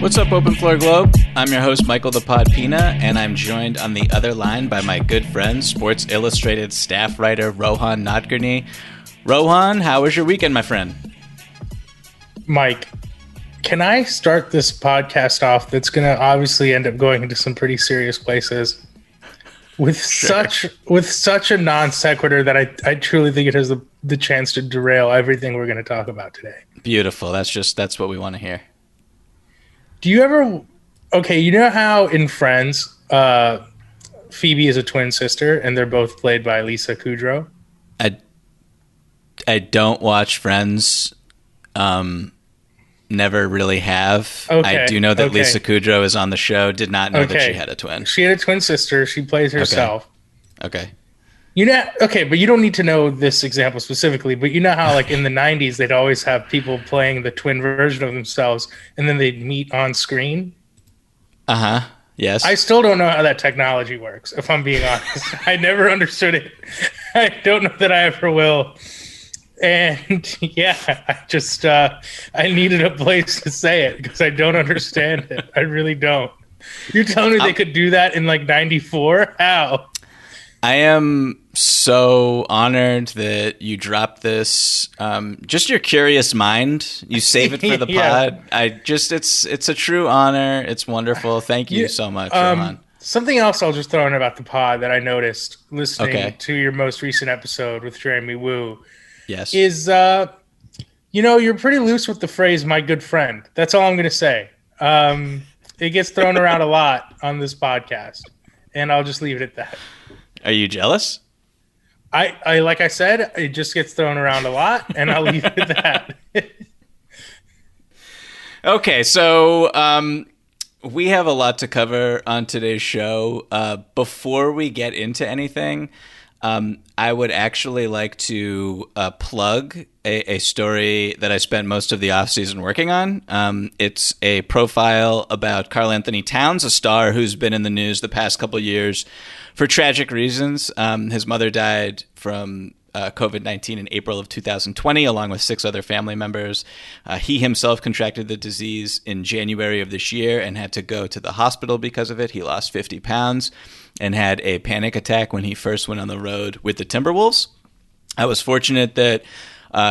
What's up, Open Floor Globe? I'm your host, Michael the Pod Pina, and I'm joined on the other line by my good friend, Sports Illustrated staff writer Rohan Nadkarni. Rohan, how was your weekend, my friend? Mike, can I start this podcast off that's going to obviously end up going into some pretty serious places with such a non sequitur that I truly think it has the chance to derail everything we're going to talk about today. Beautiful. That's what we want to hear. Do you ever... Okay, you know how in Friends, Phoebe is a twin sister and they're both played by Lisa Kudrow? I don't watch Friends. Never really have. Okay, I do know that Lisa Kudrow is on the show. Did not know that she had a twin. She had a twin sister. She plays herself. Okay. You know, okay, but you don't need to know this example specifically, but you know how like in the 90s, they'd always have people playing the twin version of themselves and then they'd meet on screen? Uh-huh. Yes. I still don't know how that technology works, if I'm being honest. I never understood it. I don't know that I ever will. And yeah, I just, I needed a place to say it because I don't understand it. I really don't. You're telling me they could do that in like 94? How? I am so honored that you dropped this. Just your curious mind. You save it for the pod. It's a true honor. It's wonderful. Thank you so much, Rohan. Something else I'll just throw in about the pod that I noticed listening to your most recent episode with Jeremy Wu. Yes. Is, you're pretty loose with the phrase, my good friend. That's all I'm going to say. It gets thrown around a lot on this podcast, and I'll just leave it at that. Are you jealous? I like I said, it just gets thrown around a lot, and I'll leave it at that. Okay, so we have a lot to cover on today's show. Before we get into anything, I would actually like to plug a story that I spent most of the offseason working on. It's a profile about Karl-Anthony Towns, a star who's been in the news the past couple of years for tragic reasons. His mother died from COVID-19 in April of 2020, along with 6 other family members. He himself contracted the disease in January of this year and had to go to the hospital because of it. He lost 50 pounds and had a panic attack when he first went on the road with the Timberwolves. I was fortunate that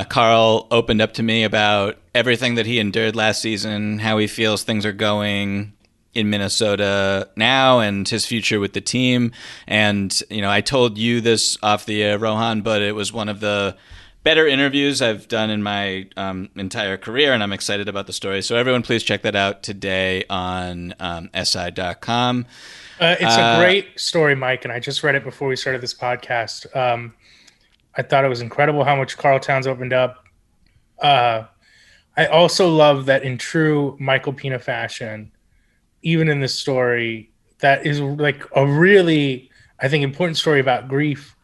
Karl opened up to me about everything that he endured last season, how he feels things are going in Minnesota now and his future with the team. And, I told you this off the air, Rohan, but it was one of the better interviews I've done in my entire career, and I'm excited about the story. So everyone, please check that out today on si.com. It's a great story, Mike, and I just read it before we started this podcast. I thought it was incredible how much Karl Towns opened up. I also love that in true Michael Pina fashion, even in this story, that is like a really, I think, important story about grief.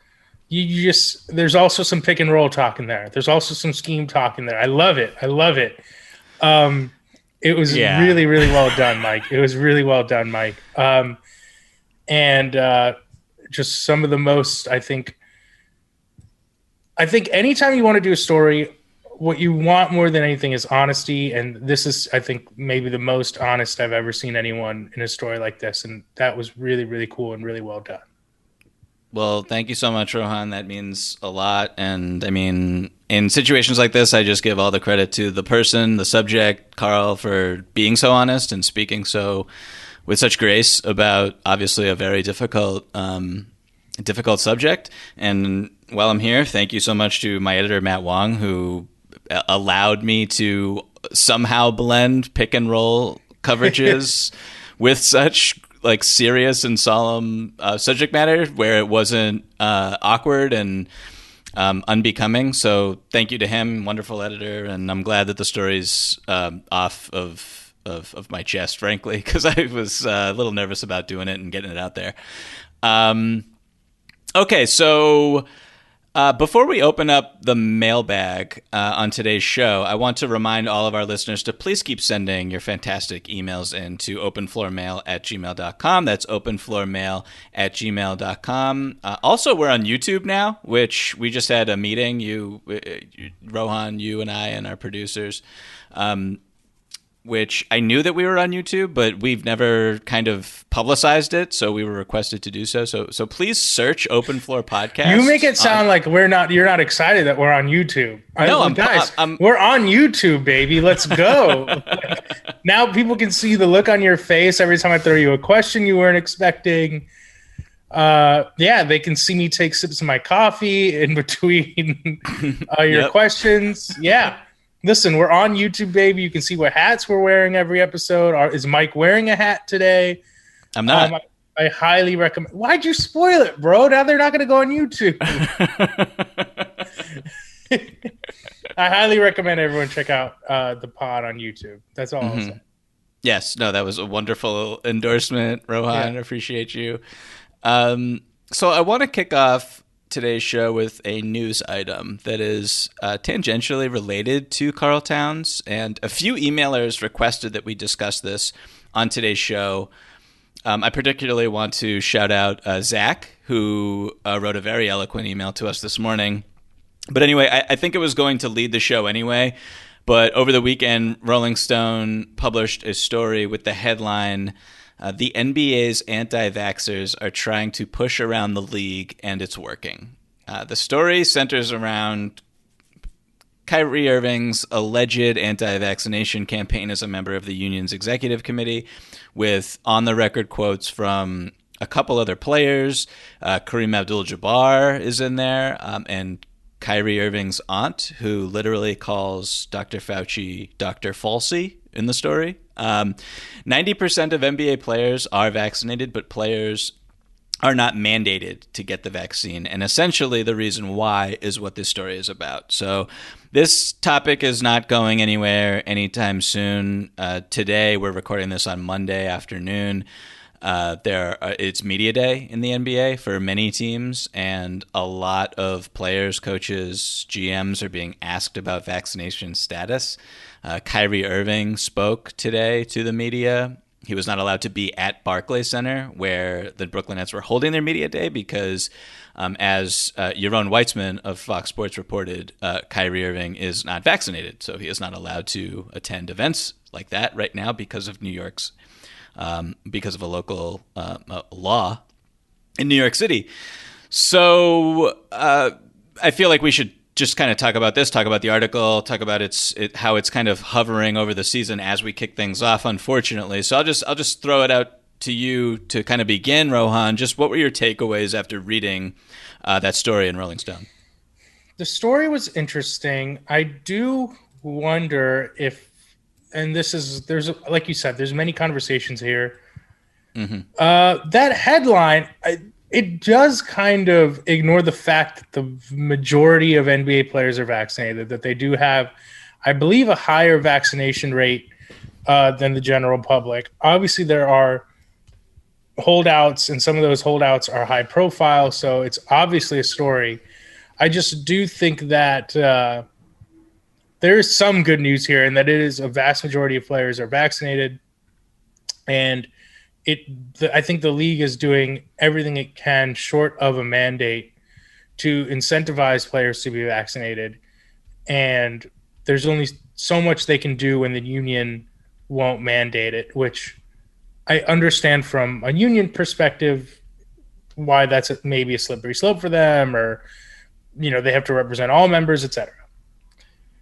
There's also some pick and roll talk in there. There's also some scheme talk in there. I love it. It was really, really well done, Mike. It was really well done, Mike. And just some of the most, I think anytime you want to do a story, what you want more than anything is honesty. And this is, I think, maybe the most honest I've ever seen anyone in a story like this. And that was really, really cool and really well done. Well, thank you so much, Rohan. That means a lot. And I mean, in situations like this, I just give all the credit to the person, the subject, Karl, for being so honest and speaking so with such grace about obviously a very difficult subject. And while I'm here, thank you so much to my editor, Matt Wong, who allowed me to somehow blend pick and roll coverages with such like serious and solemn subject matter where it wasn't awkward and unbecoming. So thank you to him, wonderful editor, and I'm glad that the story's off of my chest, frankly, because I was a little nervous about doing it and getting it out there. Okay, so before we open up the mailbag on today's show, I want to remind all of our listeners to please keep sending your fantastic emails in to openfloormail@gmail.com. That's openfloormail@gmail.com. Also, we're on YouTube now, which we just had a meeting, Rohan, you and I, and our producers. which I knew that we were on YouTube, but we've never kind of publicized it, so we were requested to do so. So please search Open Floor Podcast. You make it sound like you're not excited that we're on YouTube. No, guys, we're on YouTube, baby. Let's go. Now people can see the look on your face every time I throw you a question you weren't expecting. They can see me take sips of my coffee in between your questions. Yeah. Listen, we're on YouTube, baby. You can see what hats we're wearing every episode. Is Mike wearing a hat today? I'm not. I highly recommend. Why'd you spoil it, bro? Now they're not going to go on YouTube. I highly recommend everyone check out the pod on YouTube. That's all I'll say. Yes. No, that was a wonderful endorsement, Rohan. Yeah. I appreciate you. So I want to kick off today's show with a news item that is tangentially related to Karl Towns, and a few emailers requested that we discuss this on today's show. I particularly want to shout out Zach, who wrote a very eloquent email to us this morning. But anyway, I think it was going to lead the show anyway. But over the weekend, Rolling Stone published a story with the headline, the NBA's anti-vaxxers are trying to push around the league, and it's working. The story centers around Kyrie Irving's alleged anti-vaccination campaign as a member of the union's executive committee, with on-the-record quotes from a couple other players. Kareem Abdul-Jabbar is in there, and Kyrie Irving's aunt, who literally calls Dr. Fauci Dr. Falsey in the story. 90% of NBA players are vaccinated, but players are not mandated to get the vaccine. And essentially the reason why is what this story is about. So this topic is not going anywhere anytime soon. Today, we're recording this on Monday afternoon. It's media day in the NBA for many teams, and a lot of players, coaches, GMs are being asked about vaccination status. Kyrie Irving spoke today to the media. He was not allowed to be at Barclays Center, where the Brooklyn Nets were holding their media day, because as Yaron Weitzman of Fox Sports reported, Kyrie Irving is not vaccinated, so he is not allowed to attend events like that right now because of New York's because of a local law in New York City. So I feel like we should just kind of talk about this, talk about the article, talk about how it's kind of hovering over the season as we kick things off, unfortunately. So I'll just throw it out to you to kind of begin, Rohan. Just what were your takeaways after reading that story in Rolling Stone? The story was interesting. I do wonder if, and there's like you said, there's many conversations here. Mm-hmm. That headline, it does kind of ignore the fact that the majority of NBA players are vaccinated, that they do have, I believe, a higher vaccination rate than the general public. Obviously, there are holdouts, and some of those holdouts are high profile, so it's obviously a story. I just do think that there is some good news here, and that it is a vast majority of players are vaccinated, and I think the league is doing everything it can short of a mandate to incentivize players to be vaccinated. And there's only so much they can do when the union won't mandate it, which I understand from a union perspective why that's maybe a slippery slope for them, or, they have to represent all members, etc.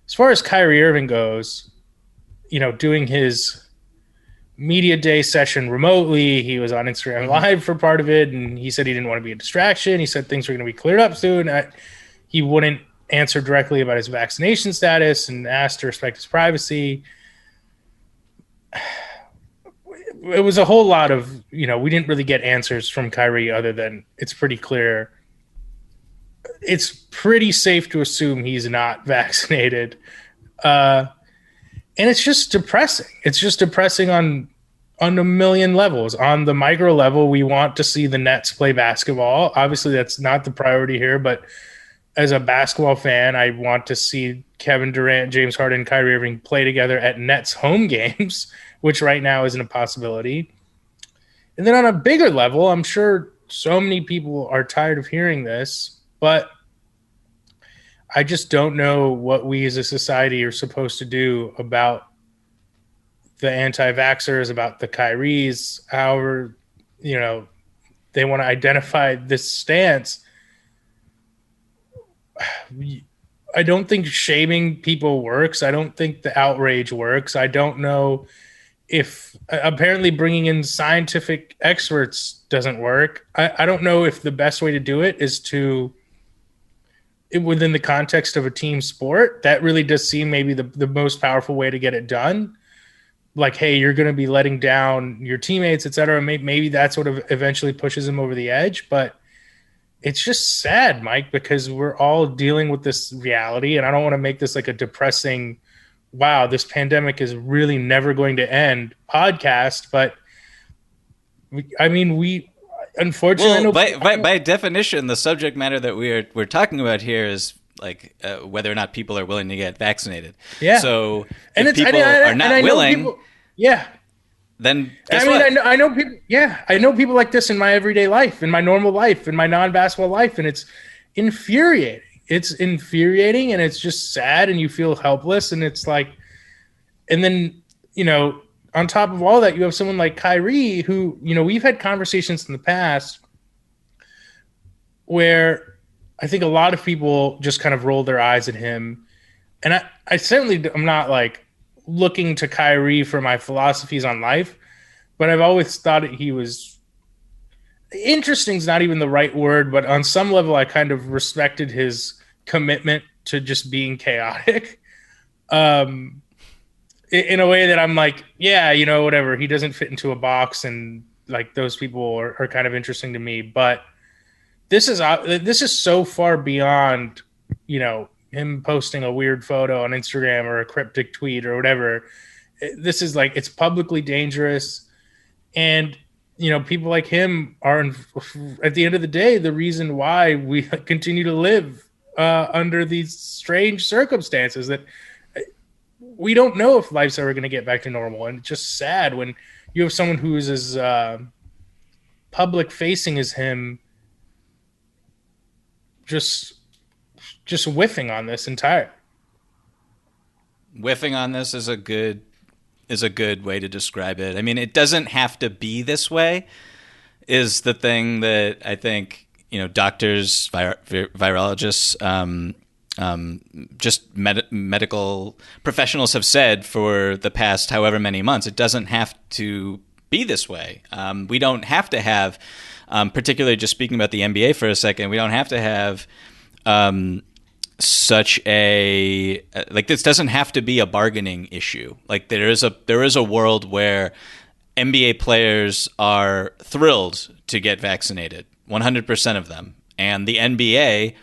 As far as Kyrie Irving goes, doing his media day session remotely, he was on Instagram Live for part of it, and he said he didn't want to be a distraction. He said things were going to be cleared up soon. He wouldn't answer directly about his vaccination status and asked to respect his privacy. It was a whole lot of, we didn't really get answers from Kyrie other than it's pretty clear. It's pretty safe to assume he's not vaccinated. And it's just depressing. It's just depressing on a million levels. On the micro level, we want to see the Nets play basketball. Obviously, that's not the priority here, but as a basketball fan, I want to see Kevin Durant, James Harden, Kyrie Irving play together at Nets home games, which right now isn't a possibility. And then on a bigger level, I'm sure so many people are tired of hearing this, but I just don't know what we as a society are supposed to do about the anti-vaxxers, about the Kyries, however, they want to identify this stance. I don't think shaming people works. I don't think the outrage works. I don't know if apparently bringing in scientific experts doesn't work. I don't know if the best way to do it is within the context of a team sport. That really does seem maybe the most powerful way to get it done. Like, hey, you're going to be letting down your teammates, et cetera. Maybe that's what eventually pushes him over the edge. But it's just sad, Mike, because we're all dealing with this reality. And I don't want to make this like a depressing, wow, this pandemic is really never going to end podcast. But we unfortunately, by definition, the subject matter that we're talking about here is like whether or not people are willing to get vaccinated. Yeah. So if people are not willing, then guess what? I know people. Yeah, I know people like this in my everyday life, in my normal life, in my non-basketball life, and it's infuriating. It's infuriating, and it's just sad, and you feel helpless, and it's like, and then on top of all that, you have someone like Kyrie, who we've had conversations in the past where I think a lot of people just kind of roll their eyes at him, and I certainly am not like looking to Kyrie for my philosophies on life, but I've always thought he was interesting is not even the right word, but on some level I kind of respected his commitment to just being chaotic in a way that I'm like, yeah, whatever, he doesn't fit into a box, and like those people are kind of interesting to me. But this is so far beyond him posting a weird photo on Instagram or a cryptic tweet or whatever. This is like, it's publicly dangerous. And, people like him are, at the end of the day, the reason why we continue to live under these strange circumstances that we don't know if life's ever going to get back to normal. And it's just sad when you have someone who is as public facing as him just whiffing on this entire. Whiffing on this is a good way to describe it. I mean, it doesn't have to be this way, is the thing that I think doctors, virologists, just medical professionals have said for the past however many months. It doesn't have to be this way. We don't have to have, particularly just speaking about the NBA for a second, we don't have to have such a this doesn't have to be a bargaining issue. Like there is a world where NBA players are thrilled to get vaccinated, 100% of them, and the NBA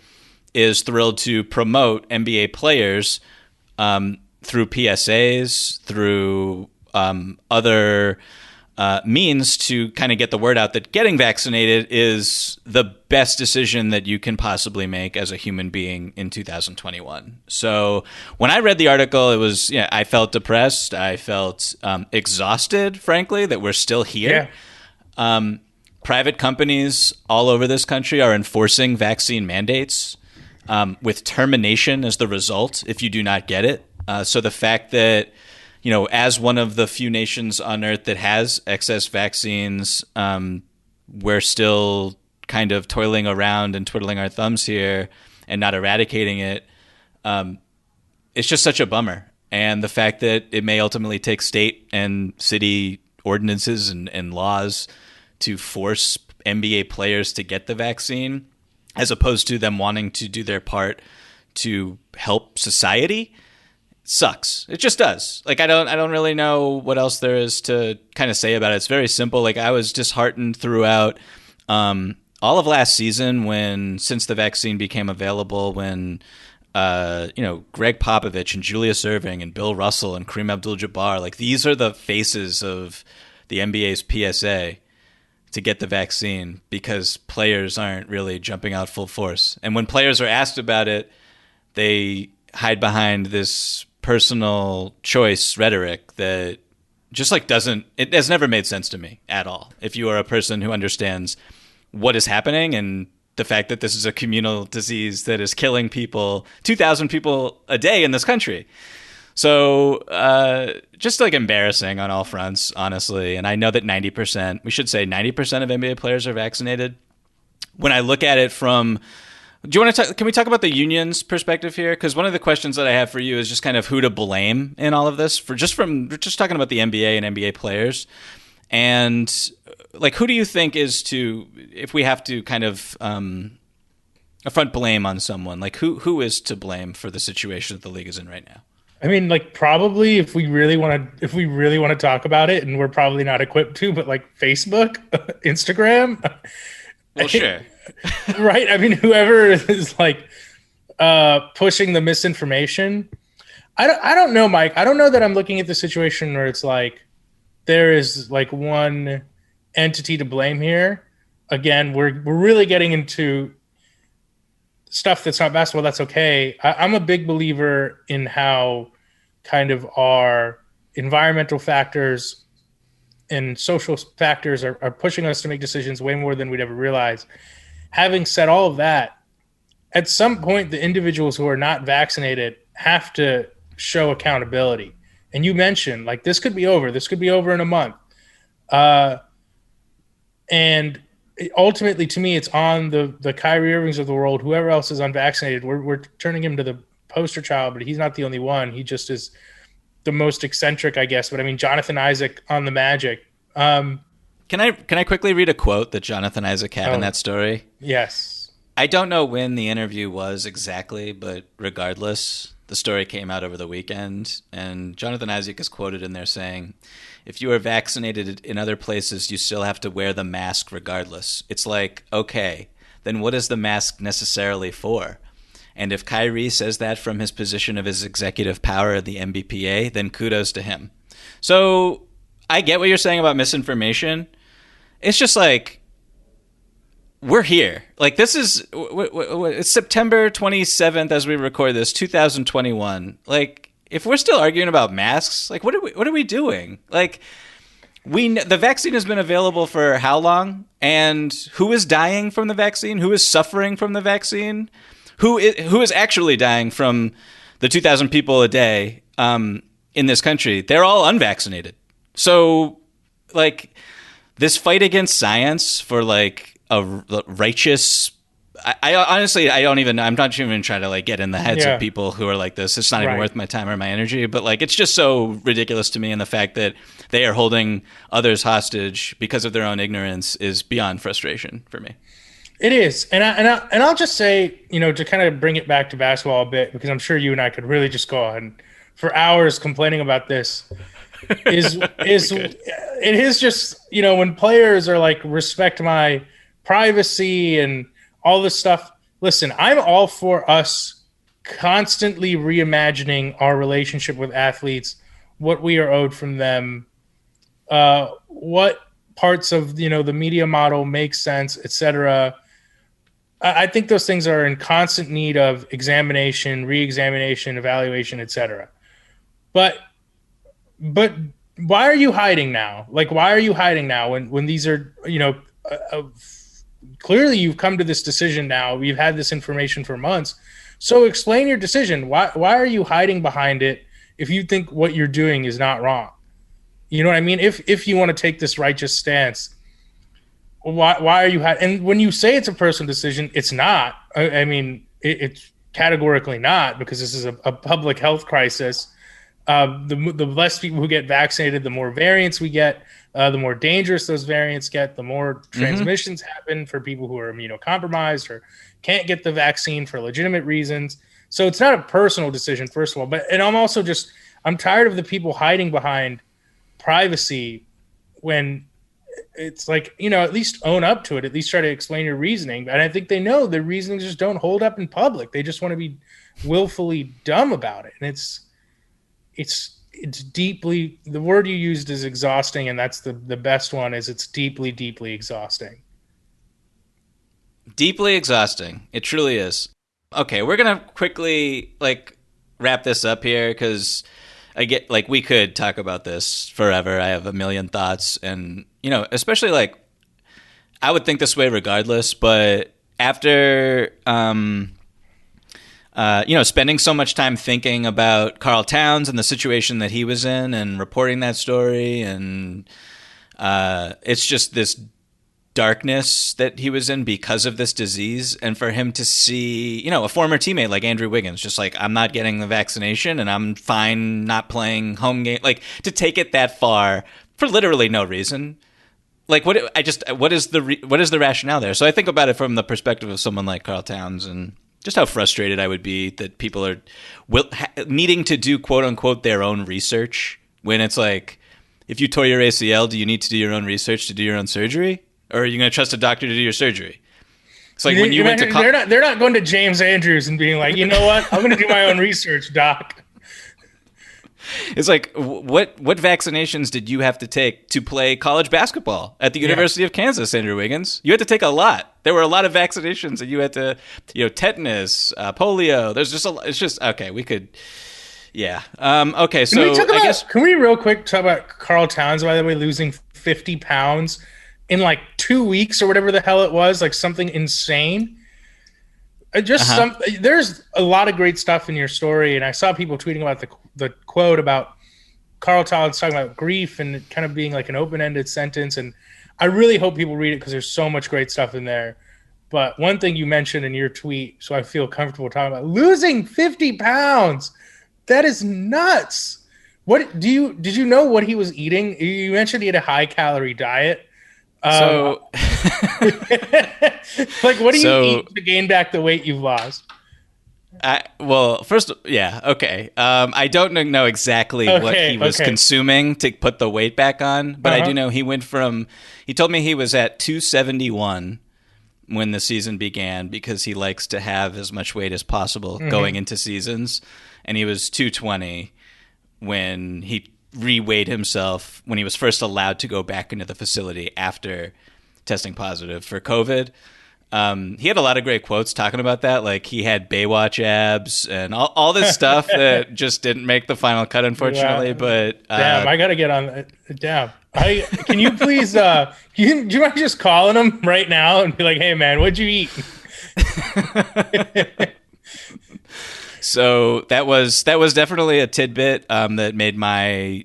is thrilled to promote NBA players through PSAs, through other means to kind of get the word out that getting vaccinated is the best decision that you can possibly make as a human being in 2021. So when I read the article, it was, I felt depressed. I felt exhausted, frankly, that we're still here. Yeah. Private companies all over this country are enforcing vaccine mandates with termination as the result if you do not get it. So the fact that as one of the few nations on Earth that has excess vaccines, we're still kind of toiling around and twiddling our thumbs here and not eradicating it. It's just such a bummer. And the fact that it may ultimately take state and city ordinances and laws to force NBA players to get the vaccine, as opposed to them wanting to do their part to help society, sucks. It just does. Like I don't really know what else there is to kind of say about it. It's very simple. Like I was disheartened throughout all of last season since the vaccine became available, when Greg Popovich and Julius Erving and Bill Russell and Kareem Abdul-Jabbar, like these are the faces of the NBA's PSA to get the vaccine, because players aren't really jumping out full force. And when players are asked about it, they hide behind this personal choice rhetoric that just it has never made sense to me at all. If you are a person who understands what is happening and the fact that this is a communal disease that is killing people, 2,000 people a day in this country. So just like embarrassing on all fronts, honestly. And I know that 90%, we should say 90% of NBA players are vaccinated. When I look at it from, do you want to talk, can we talk about the union's perspective here? Because one of the questions that I have for you is just kind of who to blame in all of this for just talking about the NBA and NBA players. And like, who do you think is to, if we have to kind of affront blame on someone, like who is to blame for the situation that the league is in right now? I mean, like probably if we really want to talk about it, and we're probably not equipped to, but like Facebook, Instagram. Well, sure. Right. I mean, whoever is like pushing the misinformation. I don't know, Mike. I don't know that I'm looking at the situation where it's like there is like one entity to blame here. Again, we're really getting into stuff that's not basketball. That's okay. I'm a big believer in how kind of our environmental factors and social factors are pushing us to make decisions way more than we'd ever realize. Having said all of that, at some point, the individuals who are not vaccinated have to show accountability. And you mentioned, like, this could be over. This could be over in a month. And ultimately, to me, it's on the Kyrie Irvings of the world, whoever else is unvaccinated. We're turning him to the poster child, but he's not the only one. He just is the most eccentric, I guess. But I mean, Jonathan Isaac on the Magic. Can I quickly read a quote that Jonathan Isaac had in that story? Yes. I don't know when the interview was exactly, but regardless, the story came out over the weekend, and Jonathan Isaac is quoted in there saying, "If you are vaccinated in other places, you still have to wear the mask regardless." It's like, okay, then what is the mask necessarily for? And if Kyrie says that from his position of his executive power at the NBPA, then kudos to him. So I get what you're saying about misinformation. It's just like, we're here. Like, this is, it's September 27th as we record this, 2021. Like, if we're still arguing about masks, like, what are we doing? Like, the vaccine has been available for how long? And who is dying from the vaccine? Who is suffering from the vaccine? Who is actually dying from the 2,000 people a day in this country? They're all unvaccinated. So, like, this fight against science for, like, a righteous... I honestly, I'm not even trying to, like, get in the heads of people who are like this. It's not even worth my time or my energy. But, like, it's just so ridiculous to me, and the fact that they are holding others hostage because of their own ignorance is beyond frustration for me. It is. And I'll just say, you know, to kind of bring it back to basketball a bit, because I'm sure you and I could really just go on for hours complaining about this, it is just, you know, when players are like, respect my privacy and all this stuff. Listen, I'm all for us constantly reimagining our relationship with athletes, what we are owed from them, what parts of, you know, the media model make sense, etc. I think those things are in constant need of examination, re-examination, evaluation, etc. But why are you hiding now? Like, why are you hiding now when these are, you know, clearly you've come to this decision now. You've had this information for months. So explain your decision. Why are you hiding behind it if you think what you're doing is not wrong? You know what I mean? If you want to take this righteous stance, why are you hiding? And when you say it's a personal decision, it's not. I mean, it's categorically not, because this is a public health crisis. The less people who get vaccinated, the more variants we get, the more dangerous those variants get, the more transmissions happen for people who are immunocompromised or can't get the vaccine for legitimate reasons. So it's not a personal decision, first of all. And I'm tired of the people hiding behind privacy when it's like, you know, at least own up to it, at least try to explain your reasoning. And I think they know the reasonings just don't hold up in public. They just want to be willfully dumb about it. And it's deeply, the word you used is exhausting, and that's the best one, is it's deeply, deeply exhausting. Deeply exhausting. It truly is. Okay, we're going to quickly wrap this up here, because I get, we could talk about this forever. I have a million thoughts, and, especially I would think this way regardless, but after spending so much time thinking about Karl Towns and the situation that he was in and reporting that story. And it's just this darkness that he was in because of this disease. And for him to see, a former teammate like Andrew Wiggins, just like, I'm not getting the vaccination and I'm fine not playing home game, like to take it that far for literally no reason. Like what is the rationale there? So I think about it from the perspective of someone like Karl Towns and just how frustrated I would be that people are needing to do quote unquote their own research when it's like, if you tore your ACL, do you need to do your own research to do your own surgery? Or are you going to trust a doctor to do your surgery? It's like when you went to they're not going to James Andrews and being like, you know what? I'm going to do my own research, doc. It's like, what vaccinations did you have to take to play college basketball at the University of Kansas, Andrew Wiggins? You had to take a lot. There were a lot of vaccinations that you had to, tetanus, polio. It's just, okay, we could, yeah. Okay, so can we real quick talk about Karl Towns, by the way, losing 50 pounds in like 2 weeks or whatever the hell it was, like something insane. There's a lot of great stuff in your story, and I saw people tweeting about the quote about Karl Towns talking about grief and kind of being like an open-ended sentence, and I really hope people read it because there's so much great stuff in there. But one thing you mentioned in your tweet, so I feel comfortable talking about, losing 50 pounds. That is nuts. Did you know what he was eating? You mentioned he had a high-calorie diet. So, like, what do you eat to gain back the weight you've lost? First, yeah, okay. I don't know exactly what he was consuming to put the weight back on, but I do know he told me he was at 271 when the season began because he likes to have as much weight as possible going into seasons, and he was 220 when he reweighed himself when he was first allowed to go back into the facility after testing positive for COVID. He had a lot of great quotes talking about that. Like he had Baywatch abs and all this stuff that just didn't make the final cut, unfortunately. Yeah. But damn, I got to get on that. Damn. Can you please, do you mind just calling him right now and be like, hey man, what'd you eat? So that was definitely a tidbit that made my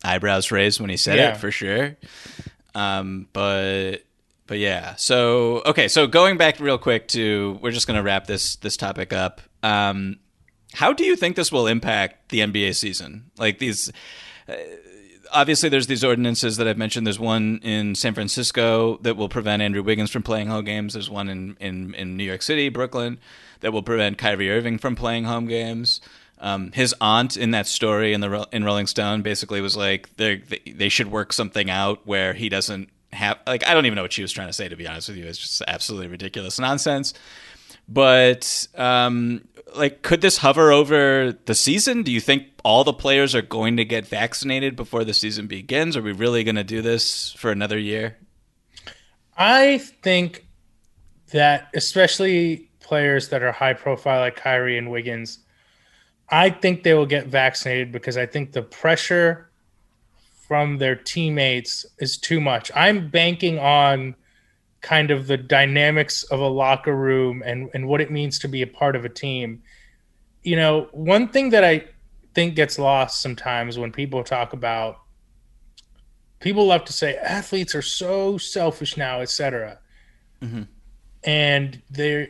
eyebrows raise when he said it, for sure. But yeah. So okay. So going back real quick we're just gonna wrap this topic up. How do you think this will impact the NBA season? Like these. Obviously, there's these ordinances that I've mentioned. There's one in San Francisco that will prevent Andrew Wiggins from playing home games. There's one in New York City, Brooklyn, that will prevent Kyrie Irving from playing home games. His aunt in that story in Rolling Stone basically was like they should work something out where he doesn't have, like, I don't even know what she was trying to say, to be honest with you. It's just absolutely ridiculous nonsense. But could this hover over the season? Do you think all the players are going to get vaccinated before the season begins? Are we really going to do this for another year? I think that especially players that are high profile like Kyrie and Wiggins, I think they will get vaccinated because I think the pressure from their teammates is too much. I'm banking on kind of the dynamics of a locker room and what it means to be a part of a team. One thing that I think gets lost sometimes when people talk about, people love to say athletes are so selfish now, etc. Mm-hmm. And they're,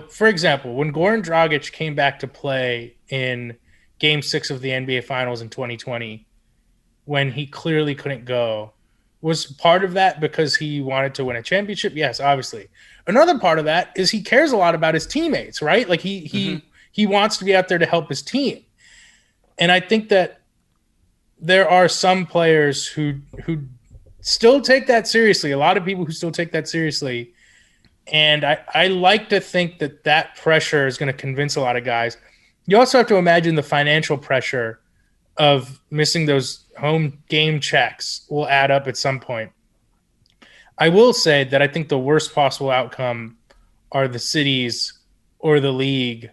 for example, when Goran Dragic came back to play in Game 6 of the NBA Finals in 2020, when he clearly couldn't go, was part of that because he wanted to win a championship? Yes, obviously. Another part of that is he cares a lot about his teammates, right? Like he wants to be out there to help his team. And I think that there are some players who still take that seriously. A lot of people who still take that seriously. And I like to think that pressure is going to convince a lot of guys. You also have to imagine the financial pressure of missing those home game checks will add up at some point. I will say that I think the worst possible outcome are the cities or the league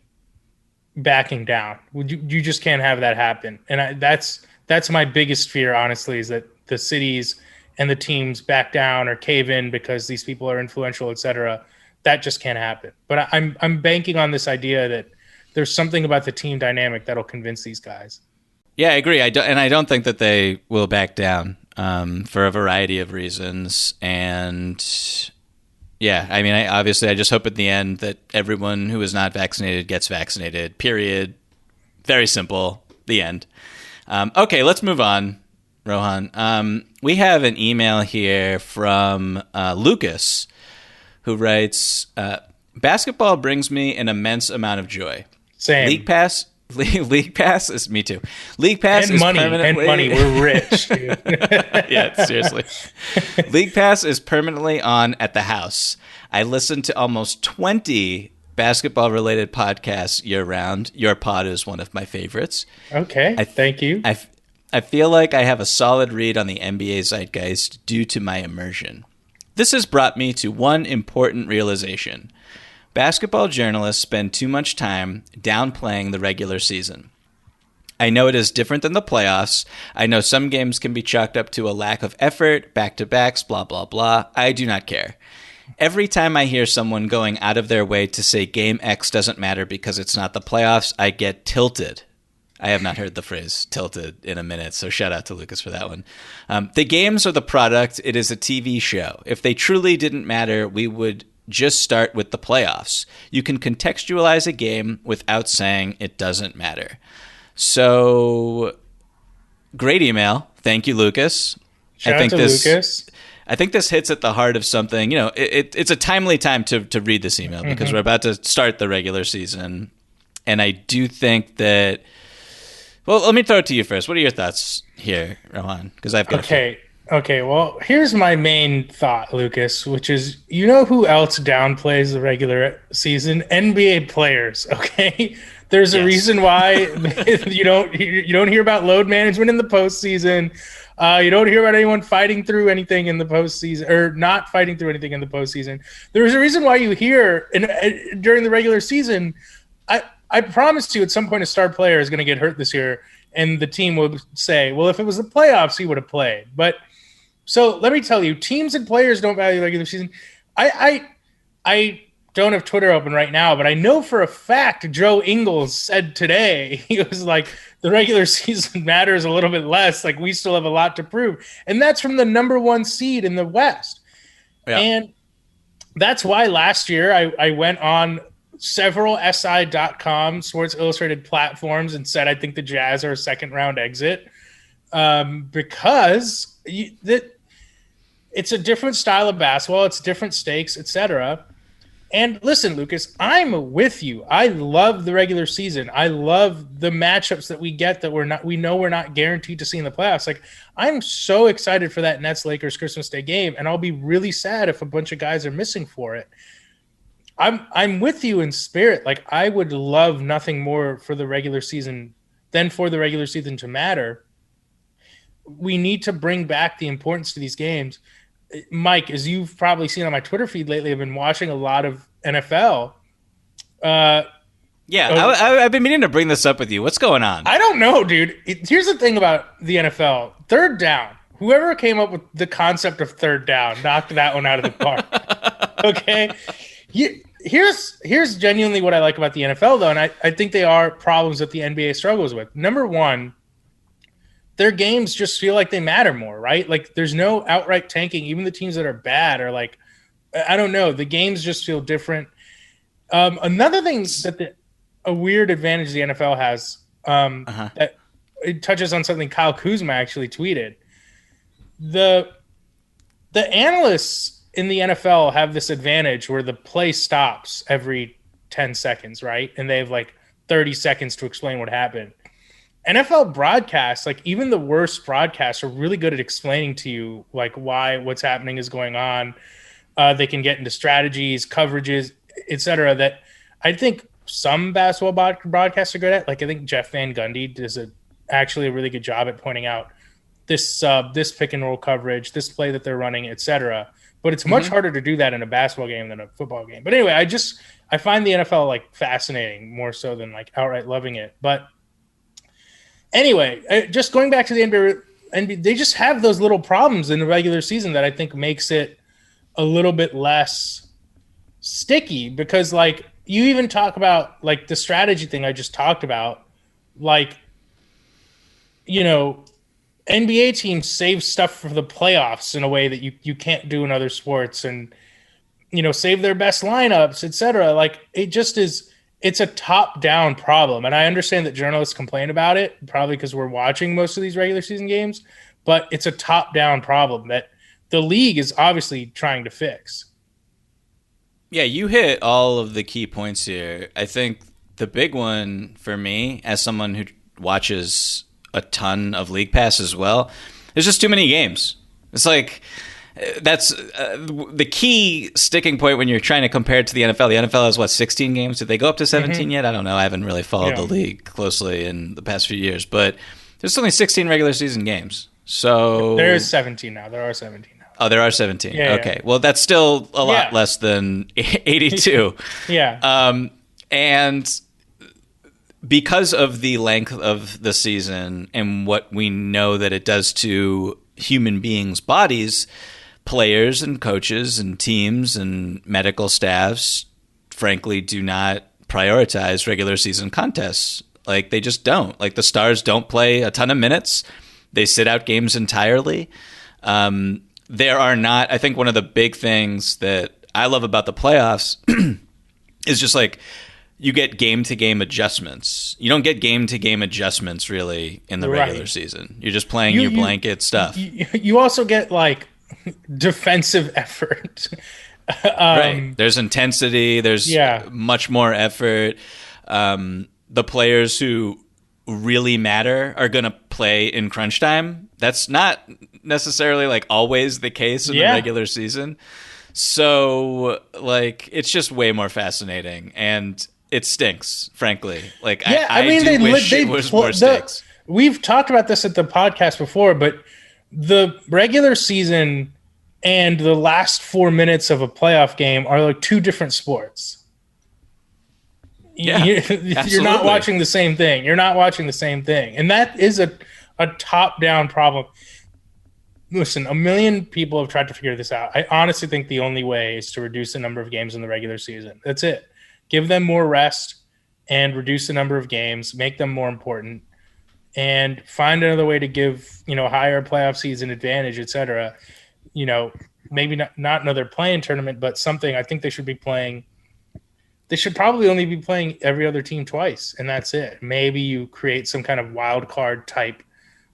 backing down. You just can't have that happen. And that's my biggest fear, honestly, is that the cities and the teams back down or cave in because these people are influential, etc. that just can't happen. But I'm banking on this idea that there's something about the team dynamic that'll convince these guys. Yeah, I agree. I don't think that they will back down for a variety of reasons. And yeah, I mean, I just hope at the end that everyone who is not vaccinated gets vaccinated. Period. Very simple. The end. Okay, let's move on, Rohan. We have an email here from Lucas, who writes, basketball brings me an immense amount of joy. Same. League Pass is me too. League Pass is permanently... And money. We're rich, dude. Yeah, seriously. League Pass is permanently on at the house. I listen to almost 20 basketball-related podcasts year-round. Your pod is one of my favorites. Okay, thank you. I feel like I have a solid read on the NBA zeitgeist due to my immersion. This has brought me to one important realization. Basketball journalists spend too much time downplaying the regular season. I know it is different than the playoffs. I know some games can be chalked up to a lack of effort, back-to-backs, blah, blah, blah. I do not care. Every time I hear someone going out of their way to say Game X doesn't matter because it's not the playoffs, I get tilted. I have not heard the phrase tilted in a minute, so shout out to Lucas for that one. The games are the product. It is a TV show. If they truly didn't matter, we would just start with the playoffs. You can contextualize a game without saying it doesn't matter. So, great email. Thank you, Lucas. Shout out to Lucas. I think this hits at the heart of something. You know, it's a timely time to read this email because we're about to start the regular season. And I do think that... Well, let me throw it to you first. What are your thoughts here, Rohan? Because I've got Okay, well, here's my main thought, Lucas, which is, you know who else downplays the regular season? NBA players, okay? There's a reason why you don't hear about load management in the postseason. You don't hear about anyone fighting through anything in the postseason or not fighting through anything in the postseason. There's a reason why you hear during the regular season, I promise you at some point a star player is going to get hurt this year, and the team will say, well, if it was the playoffs, he would have played. But so let me tell you, teams and players don't value the regular season. I don't have Twitter open right now, but I know for a fact Joe Ingles said today, he was like, the regular season matters a little bit less. Like, we still have a lot to prove. And that's from the number one seed in the West. Yeah. And that's why last year I went on several SI.com Sports Illustrated platforms and said I think the Jazz are a second-round exit because it's a different style of basketball. It's different stakes, etc. And listen, Lucas, I'm with you. I love the regular season. I love the matchups that we get that we know we're not guaranteed to see in the playoffs. Like, I'm so excited for that Nets-Lakers Christmas Day game, and I'll be really sad if a bunch of guys are missing for it. I'm with you in spirit. Like, I would love nothing more for the regular season than for the regular season to matter. We need to bring back the importance to these games. Mike, as you've probably seen on my Twitter feed lately, I've been watching a lot of NFL. I've been meaning to bring this up with you. What's going on? I don't know, dude. Here's the thing about the NFL. Third down. Whoever came up with the concept of third down knocked that one out of the park. Okay? Here's genuinely what I like about the NFL, though, and I think they are problems that the NBA struggles with. Number one, their games just feel like they matter more, right? Like, there's no outright tanking. Even the teams that are bad are like, I don't know. The games just feel different. Another thing that a weird advantage the NFL has that it touches on something Kyle Kuzma actually tweeted. The analysts in the NFL have this advantage where the play stops every 10 seconds, right? And they have like 30 seconds to explain what happened. NFL broadcasts, like even the worst broadcasts, are really good at explaining to you like why what's happening is going on. They can get into strategies, coverages, etc. that I think some basketball broadcasts are good at. Like, I think Jeff Van Gundy does actually a really good job at pointing out this pick and roll coverage, this play that they're running, etc. But it's much harder to do that in a basketball game than a football game. But anyway, I find the NFL like fascinating more so than like outright loving it. But anyway, just going back to the NBA, they just have those little problems in the regular season that I think makes it a little bit less sticky because like you even talk about like the strategy thing I just talked about, like, you know, NBA teams save stuff for the playoffs in a way that you can't do in other sports, and save their best lineups, etc. Like it just is. It's a top-down problem, and I understand that journalists complain about it, probably because we're watching most of these regular season games. But it's a top-down problem that the league is obviously trying to fix. Yeah, you hit all of the key points here. I think the big one for me, as someone who watches a ton of League Pass as well, there's just too many games. It's like that's the key sticking point when you're trying to compare it to the NFL. The NFL has, what, 16 games? Did they go up to 17 yet? I don't know. I haven't really followed the league closely in the past few years. But there's only 16 regular season games. So there is 17 now. There are 17 now. Oh, there are 17. Yeah, okay. Yeah. Well, that's still a lot less than 82. Yeah. And because of the length of the season and what we know that it does to human beings' bodies, players and coaches and teams and medical staffs, frankly, do not prioritize regular season contests. Like, they just don't. Like, the stars don't play a ton of minutes. They sit out games entirely. There are not, I think one of the big things that I love about the playoffs is just like you get game-to-game adjustments. You don't get game-to-game adjustments really in the regular season. You're just playing your blanket stuff. You also get like defensive effort. Right. There's intensity. There's much more effort. The players who really matter are going to play in crunch time. That's not necessarily like always the case in the regular season. So like it's just way more fascinating, and it stinks, frankly. Like I mean, do wish it was more stakes. We've talked about this at the podcast before, but the regular season and the last 4 minutes of a playoff game are like two different sports. Yeah, you're not watching the same thing. You're not watching the same thing. And that is a top-down problem. Listen, a million people have tried to figure this out. I honestly think the only way is to reduce the number of games in the regular season. That's it. Give them more rest and reduce the number of games, make them more important, and find another way to give, higher playoff season advantage, et cetera. Maybe not another play-in tournament, but something. I think they should be playing. They should probably only be playing every other team twice, and that's it. Maybe you create some kind of wild card type.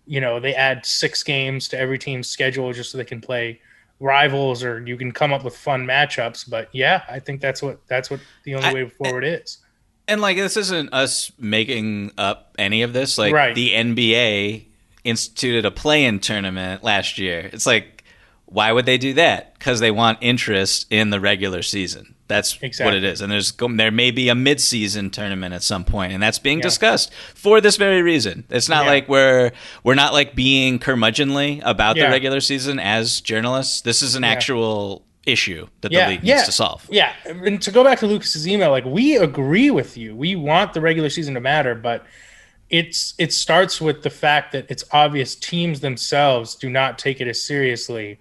They add 6 games to every team's schedule just so they can play rivals, or you can come up with fun matchups. But yeah, I think that's what the only way forward is. And like, this isn't us making up any of this. Like the NBA instituted a play-in tournament last year. It's like, why would they do that? Because they want interest in the regular season. That's what it is. And there may be a mid-season tournament at some point, and that's being discussed for this very reason. It's not like we're not like being curmudgeonly about the regular season as journalists. This is an actual issue that the league needs to solve. Yeah, and to go back to Lucas's email, like, we agree with you. We want the regular season to matter, but it starts with the fact that it's obvious teams themselves do not take it as seriously.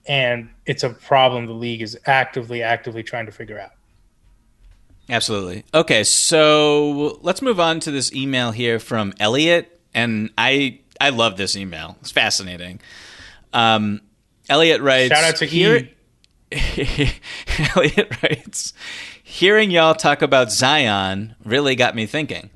And it's a problem the league is actively trying to figure out. Absolutely. Okay, so let's move on to this email here from Elliot. And I love this email. It's fascinating. Elliot writes... Shout out to E. Elliot writes, hearing y'all talk about Zion really got me thinking.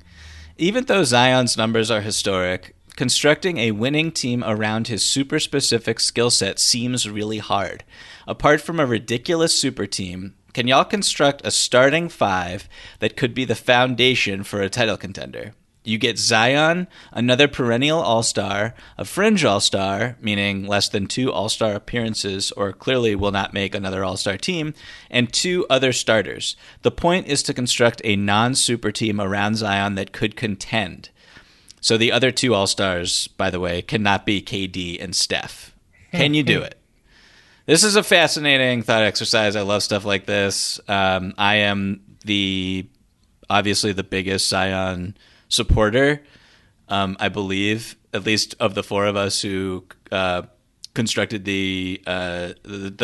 Even though Zion's numbers are historic, constructing a winning team around his super specific skill set seems really hard. Apart from a ridiculous super team, can y'all construct a starting 5 that could be the foundation for a title contender? You get Zion, another perennial all-star, a fringe all-star, meaning less than 2 all-star appearances or clearly will not make another all-star team, and 2 other starters. The point is to construct a non-super team around Zion that could contend. So the other 2 all-stars, by the way, cannot be KD and Steph. Can you do it? This is a fascinating thought exercise. I love stuff like this. I am obviously the biggest Zion supporter. I believe, at least of the 4 of us who constructed the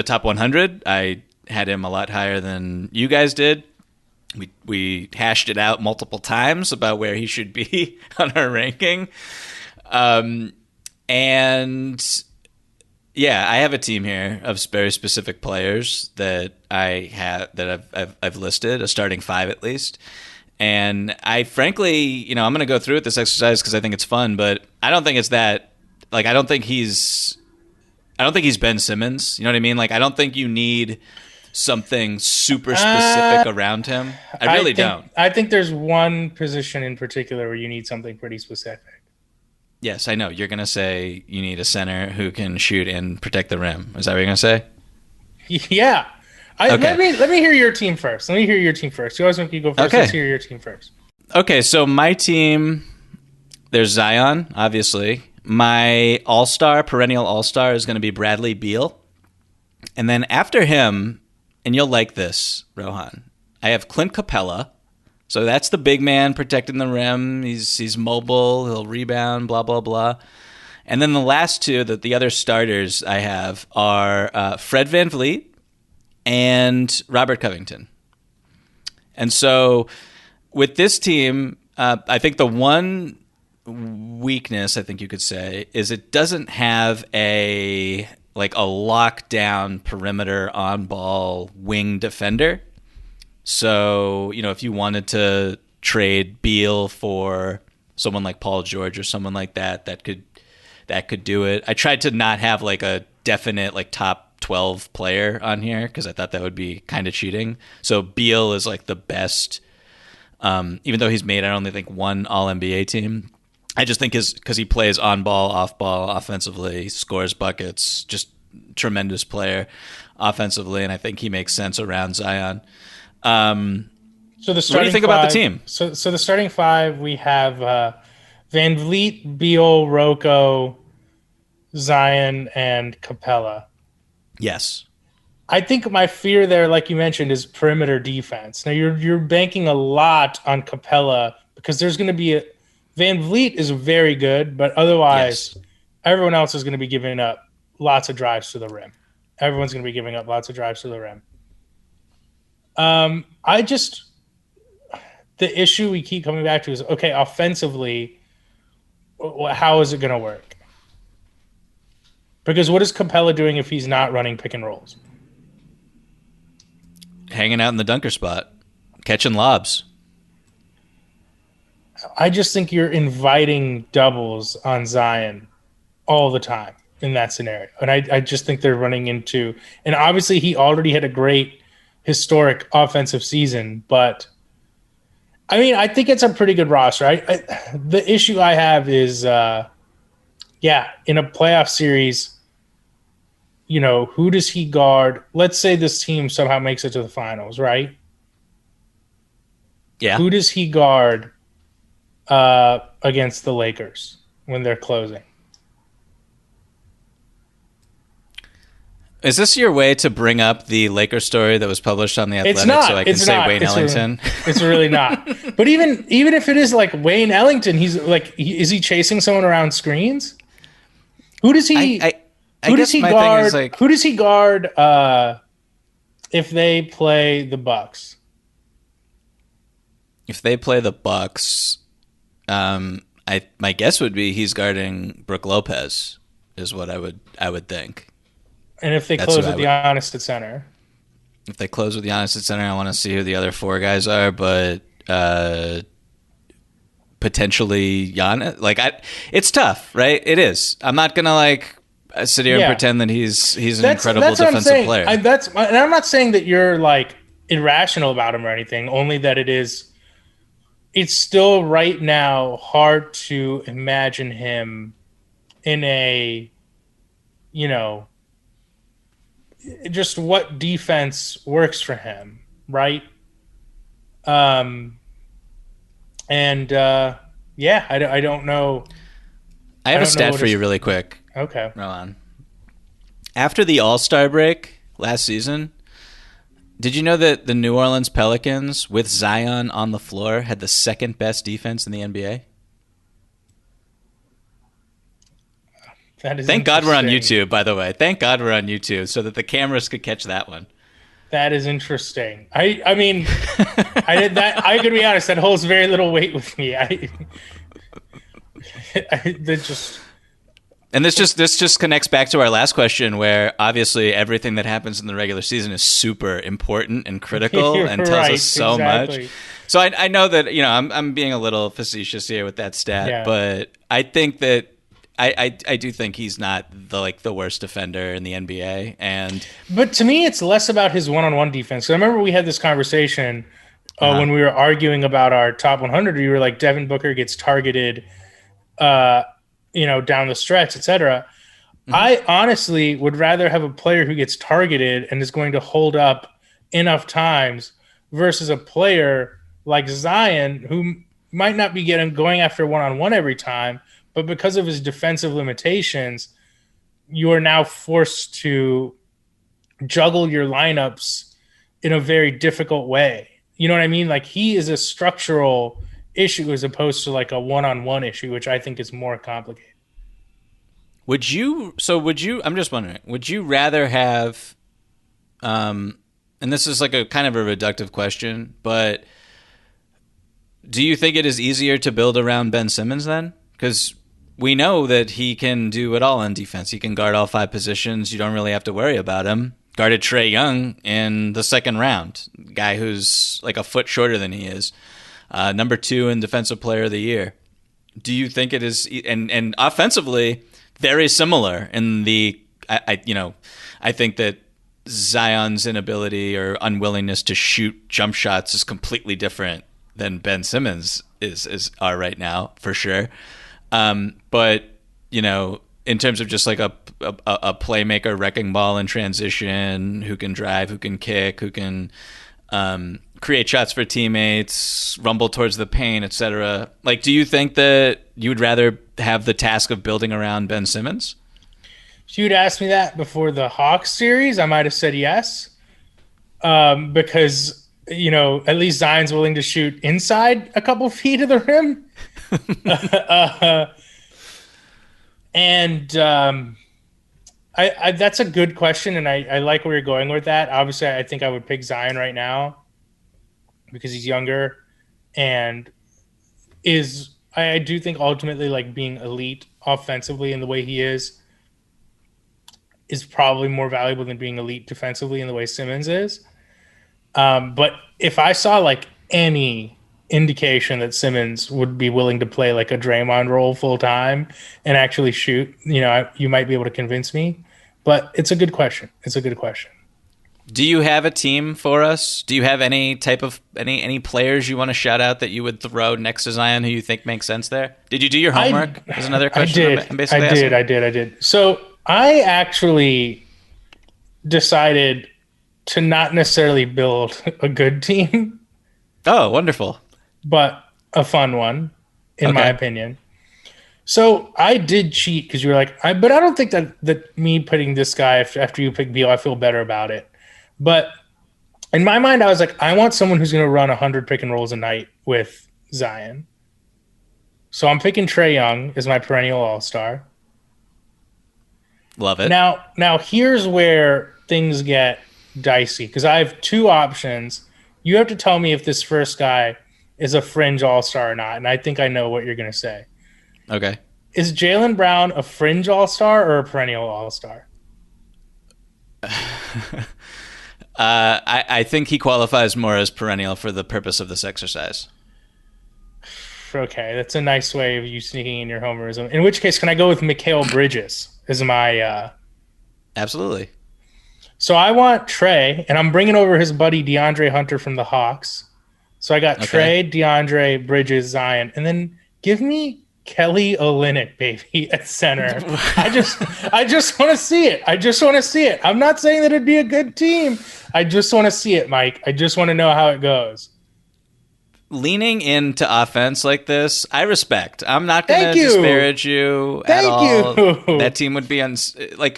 top 100, I had him a lot higher than you guys did. We hashed it out multiple times about where he should be on our ranking. And yeah, I have a team here of very specific players that I've listed, a starting 5 at least. And I frankly, I'm going to go through with this exercise because I think it's fun, but I don't think it's that. Like, I don't think he's Ben Simmons. You know what I mean? Like, I don't think you need something super specific around him. I really don't. I think there's one position in particular where you need something pretty specific. Yes, I know. You're going to say you need a center who can shoot and protect the rim. Is that what you're going to say? Yeah. Okay. Let me hear your team first. You always make you go first. Okay. Let's hear your team first. Okay, so my team, there's Zion, obviously. My perennial all-star is going to be Bradley Beal. And then after him, and you'll like this, Rohan, I have Clint Capella. So that's the big man protecting the rim. He's mobile. He'll rebound, blah, blah, blah. And then the last two, the other starters I have are Fred VanVleet and Robert Covington. And so with this team, I think the one weakness, I think you could say, is it doesn't have a lockdown perimeter on-ball wing defender. So, if you wanted to trade Beal for someone like Paul George or someone like that could do it. I tried to not have like a definite like top 12 player on here because I thought that would be kind of cheating. So Beal is like the best, even though he's made, I only think one All-NBA team. I just think because he plays on ball, off ball, offensively, scores buckets, just tremendous player offensively, and I think he makes sense around Zion. So what do you think about the team? So the starting 5, we have VanVleet, Beal, Rocco, Zion, and Capella. Yes. I think my fear there, like you mentioned, is perimeter defense. Now you're banking a lot on Capella because there's going to be VanVleet is very good, but otherwise everyone else is going to be giving up lots of drives to the rim. Everyone's going to be giving up lots of drives to the rim. The issue we keep coming back to is, okay, offensively, how is it going to work? Because what is Capella doing if he's not running pick and rolls? Hanging out in the dunker spot, catching lobs. I just think you're inviting doubles on Zion all the time in that scenario. And I just think they're running into – and obviously he already had a great historic offensive season, but – I mean, I think it's a pretty good roster. The issue I have is, in a playoff series, who does he guard? Let's say this team somehow makes it to the finals, right? Yeah. Who does he guard against the Lakers when they're closing? Is this your way to bring up the Lakers story that was published on The Athletic so I can say Wayne Ellington? It's really not. But even if it is like Wayne Ellington, he's like, is he chasing someone around screens? Who does he? Who does he guard? Who does he guard if they play the Bucks? If they play the Bucks, my guess would be he's guarding Brook Lopez, is what I would think. And if they close with Giannis at center? If they close with Giannis at center, I want to see who the other 4 guys are, but potentially Giannis. It's tough, right? It is. I'm not going to sit here and pretend that he's an incredible defensive player. And I'm not saying that you're irrational about him or anything, only that it's still right now hard to imagine him in a, just what defense works for him, right? I don't know. I have a stat for you really quick. Okay. Rohan. After the All-Star break last season, did you know that the New Orleans Pelicans, with Zion on the floor, had the second best defense in the NBA? Thank God we're on YouTube, by the way. Thank God we're on YouTube so that the cameras could catch that one. That is interesting. I mean, I did that. I could be honest. That holds very little weight with me. And this just connects back to our last question, where obviously everything that happens in the regular season is super important and critical and tells us so much. So I know that I'm being a little facetious here with that stat, but I think that I do think he's not the worst defender in the NBA. But to me, it's less about his one-on-one defense. So I remember we had this conversation when we were arguing about our top 100. You were like, Devin Booker gets targeted, down the stretch, etc. Mm-hmm. I honestly would rather have a player who gets targeted and is going to hold up enough times versus a player like Zion who might not be going after one-on-one every time, but because of his defensive limitations, you are now forced to juggle your lineups in a very difficult way. You know what I mean? Like, he is a structural issue as opposed to like a one-on-one issue, which I think is more complicated. I'm just wondering, would you rather have, and this is like a kind of a reductive question, but do you think it is easier to build around Ben Simmons then? Because we know that he can do it all on defense. He can guard all 5 positions. You don't really have to worry about him. Guarded Trae Young in the second round, guy who's like a foot shorter than he is. Number 2 in Defensive Player of the Year. Do you think it is, and offensively, very similar in the, I think that Zion's inability or unwillingness to shoot jump shots is completely different than Ben Simmons are right now, for sure. But, in terms of just like a playmaker, wrecking ball in transition, who can drive, who can kick, who can create shots for teammates, rumble towards the paint, etc. Like, do you think that you would rather have the task of building around Ben Simmons? If you'd asked me that before the Hawks series, I might have said yes. Because, at least Zion's willing to shoot inside a couple feet of the rim. That's a good question, and I like where you're going with that. Obviously, I think I would pick Zion right now because he's younger and I do think ultimately, like, being elite offensively in the way he is probably more valuable than being elite defensively in the way Simmons is. But if I saw like any indication that Simmons would be willing to play like a Draymond role full time and actually shoot, you might be able to convince me. But it's a good question. Do you have a team for us? Do you have any type of any players you want to shout out that you would throw next to Zion who you think makes sense there? Did you do your homework? Is another question. I did. So I actually decided to not necessarily build a good team. Oh, wonderful. But a fun one, in my opinion. So I did cheat because you were like, but I don't think that me putting this guy after you pick Beal, I feel better about it. But in my mind, I was like, I want someone who's going to run 100 pick and rolls a night with Zion. So I'm picking Trae Young as my perennial all-star. Love it. Now here's where things get dicey because I have 2 options. You have to tell me if this first guy is a fringe all-star or not, and I think I know what you're going to say. Okay. Is Jaylen Brown a fringe all-star or a perennial all-star? I think he qualifies more as perennial for the purpose of this exercise. Okay, that's a nice way of you sneaking in your homerism. In which case, can I go with Mikal Bridges as my... Absolutely. So I want Trae, and I'm bringing over his buddy DeAndre Hunter from the Hawks. So I got Trae, DeAndre, Bridges, Zion, and then give me Kelly Olynyk, baby, at center. I just want to see it. I'm not saying that it'd be a good team. I just want to see it, Mike. I just want to know how it goes. Leaning into offense like this, I respect. I'm not going to disparage you at all. That team would be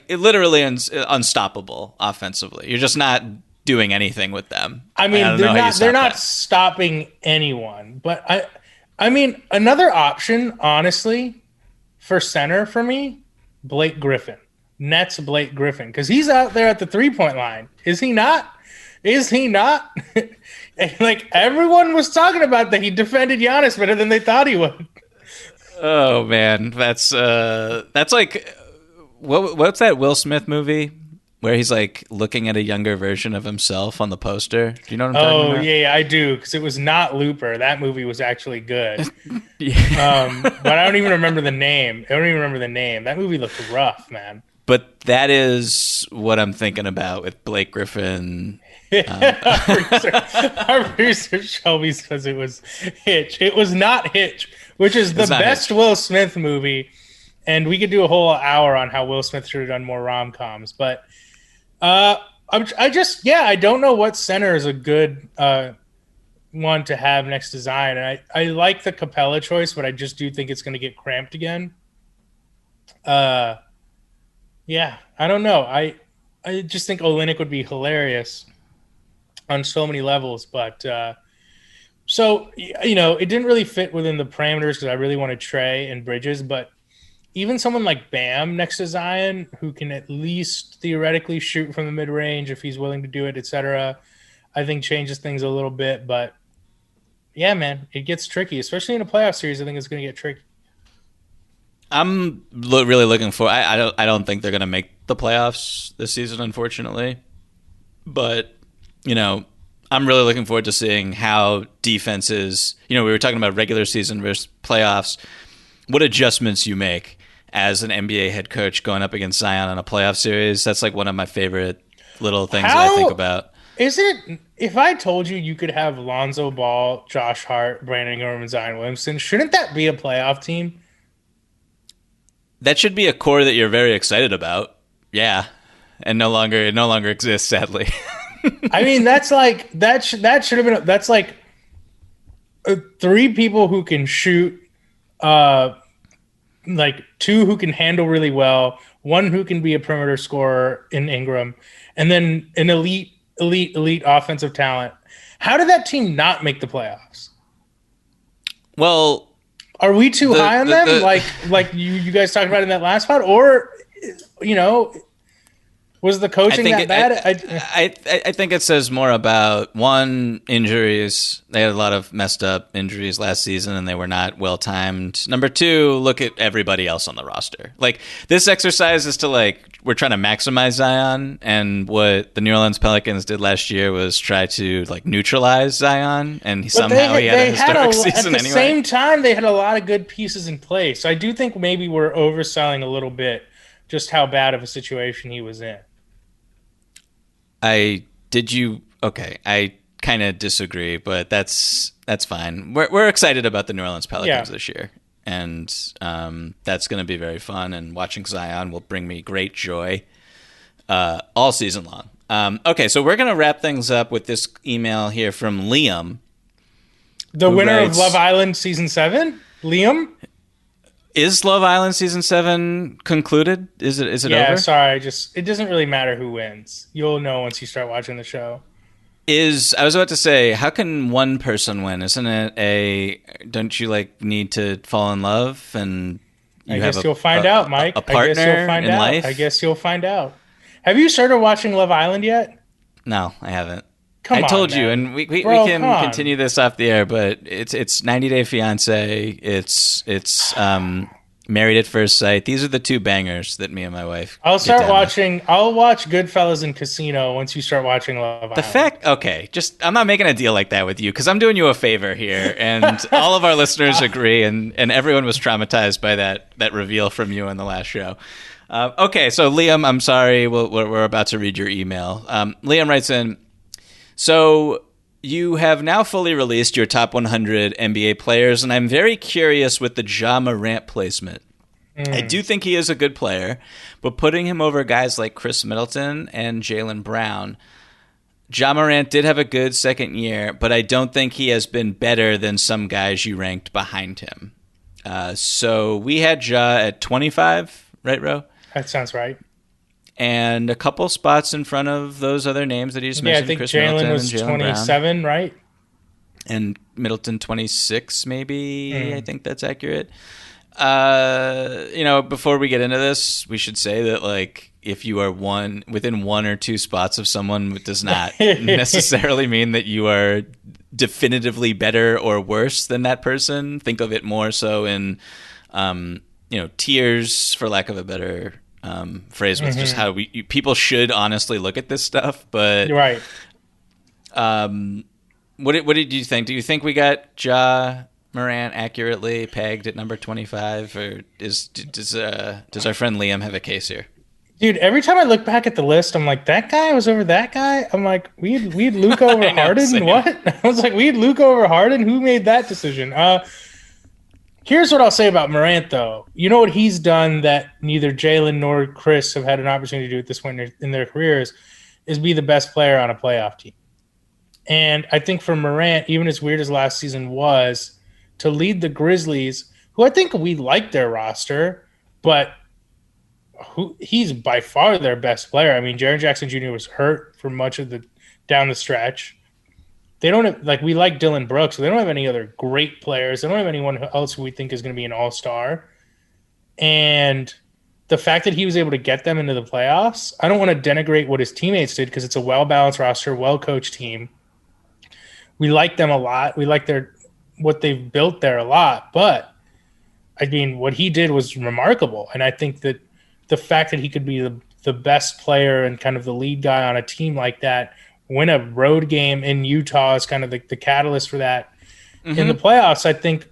literally unstoppable offensively. You're just not doing anything with them. I mean, they're not stopping anyone. But I mean, another option, honestly, for center for me, Blake Griffin. Nets Blake Griffin, because he's out there at the 3-point line. Is he not? Is he not? And, like, everyone was talking about that he defended Giannis better than they thought he would. Oh man, that's like what's that Will Smith movie where he's like looking at a younger version of himself on the poster? Do you know what I'm talking about? Oh yeah, I do, because it was not Looper. That movie was actually good. Yeah. But I don't even remember the name. That movie looked rough, man. But that is what I'm thinking about with Blake Griffin. Our producer Shelby says it was Hitch. It was not Hitch, which is the best Hitch. Will Smith movie. And we could do a whole hour on how Will Smith should have done more rom-coms. But I don't know what center is a good one to have next to Zion. And I like the Capella choice, but I just do think it's going to get cramped again. Yeah, I don't know. I just think Olynyk would be hilarious on so many levels. But so, you know, it didn't really fit within the parameters because I really wanted Trey and Bridges. But even someone like Bam next to Zion, who can at least theoretically shoot from the mid-range if he's willing to do it, etc., I think changes things a little bit. But, yeah, man, it gets tricky, especially in a playoff series. I think it's going to get tricky. I'm really looking for. I don't think they're going to make the playoffs this season, unfortunately. But you know, I'm really looking forward to seeing how defenses. You know, we were talking about regular season versus playoffs. What adjustments you make as an NBA head coach going up against Zion in a playoff series? That's like one of my favorite little things that I think about. Is it? If I told you could have Lonzo Ball, Josh Hart, Brandon Ingram, and Zion Williamson, shouldn't that be a playoff team? That should be a core that you're very excited about. Yeah. And it no longer exists, sadly. I mean, that's like that should have been that's like three people who can shoot, like two who can handle really well, one who can be a perimeter scorer in Ingram, and then an elite offensive talent. How did that team not make the playoffs? Well, are we too high on them? Like you guys talked about in that last pod, or you know, was the coaching that bad? I think it says more about one, injuries. They had a lot of messed up injuries last season, and they were not well timed. Number two, look at everybody else on the roster. Like this exercise is to we're trying to maximize Zion, and what the New Orleans Pelicans did last year was try to neutralize Zion, and somehow he had a historic season anyway. At the same time, they had a lot of good pieces in place. So I do think maybe we're overselling a little bit just how bad of a situation he was in. I kind of disagree, but that's fine. We're excited about the New Orleans Pelicans this year. And that's going to be very fun. And watching Zion will bring me great joy all season long. Okay, so we're going to wrap things up with this email here from Liam. The winner of Love Island Season 7? Liam? Is Love Island Season 7 concluded? Is it over? Yeah, sorry. It doesn't really matter who wins. You'll know once you start watching the show. I was about to say, how can one person win? Isn't it don't you need to fall in love and I guess you'll find out, Mike. A partner in life? I guess you'll find out. Have you started watching Love Island yet? No, I haven't. I told you, and we can continue this off the air, but it's 90 Day Fiance. It's Married at First Sight. These are the two bangers that me and my wife. I'll watch Goodfellas and Casino once you start watching Love Island. Okay, I'm not making a deal like that with you because I'm doing you a favor here, and all of our listeners agree, and everyone was traumatized by that reveal from you in the last show. Okay, so Liam, I'm sorry, we're about to read your email. Liam writes in, so you have now fully released your top 100 NBA players, and I'm very curious with the Ja Morant placement. I do think he is a good player, but putting him over guys like Chris Middleton and Jaylen Brown, Ja Morant did have a good second year, but I don't think he has been better than some guys you ranked behind him. So we had Ja at 25, right, Ro? That sounds right. And a couple spots in front of those other names that he just mentioned. I think Chris Jaylen was 27, Brown. Right? And Middleton 26, maybe. I think that's accurate. Before we get into this, we should say that if you are within one or two spots of someone, it does not necessarily mean that you are definitively better or worse than that person. Think of it more so in, tiers, for lack of a better phrase, with just how people should honestly look at this stuff. But you're right. What did you think? Do you think we got Morant accurately pegged at number 25, or does our friend Liam have a case here? Dude, every time I look back at the list, I'm like, that guy was over that guy? I'm like, we had Luka over Harden? Same. What? I was like, we had Luka over Harden? Who made that decision? Here's what I'll say about Morant, though. You know what he's done that neither Jalen nor Chris have had an opportunity to do at this point in their careers is be the best player on a playoff team. And I think for Morant, even as weird as last season was, to lead the Grizzlies, who I think we like their roster, but he's by far their best player. I mean, Jaren Jackson Jr. was hurt for much of the down the stretch. They don't have, we like Dylan Brooks, so they don't have any other great players. They don't have anyone else who we think is going to be an all-star. And the fact that he was able to get them into the playoffs, I don't want to denigrate what his teammates did because it's a well-balanced roster, well-coached team. We like them a lot. We like what they've built there a lot. But, I mean, what he did was remarkable. And I think that the fact that he could be the best player and kind of the lead guy on a team like that, win a road game in Utah is kind of the catalyst for that. In the playoffs, I think